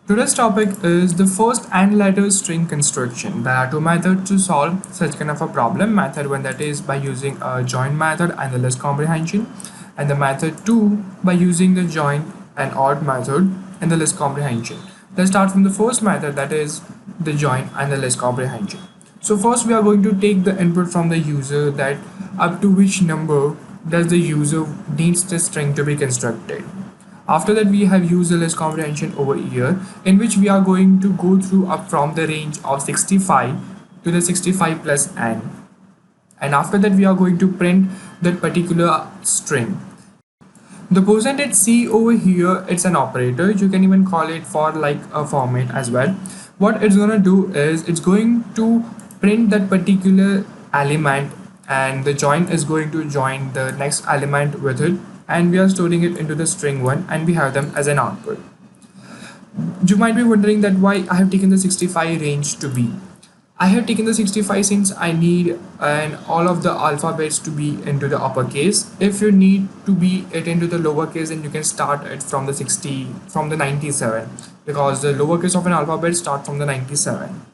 Today's topic is the first and latter string construction. There are two methods to solve such kind of a problem. Method one, that is by using a join method and the list comprehension, and the method two by using the join and OR method and the list comprehension. Let's start from the first method, that is the join and the list comprehension. So first we are going to take the input from the user, that up to which number does the user needs the string to be constructed. After that, we have user list comprehension over here, in which we are going to go through up from the range of 65 to the 65 plus n. And after that, we are going to print that particular string. The percentage C over here, it's an operator. You can even call it for like a format as well. What it's gonna do is it's going to print that particular element, and the join is going to join the next element with it, and we are storing it into the string one, and we have them as an output. You might be wondering that why I have taken the 65 range to be. I have taken the 65 since I need and all of the alphabets to be into the uppercase. If you need to be it into the lowercase, then you can start it from the 97, because the lowercase of an alphabet start from the 97.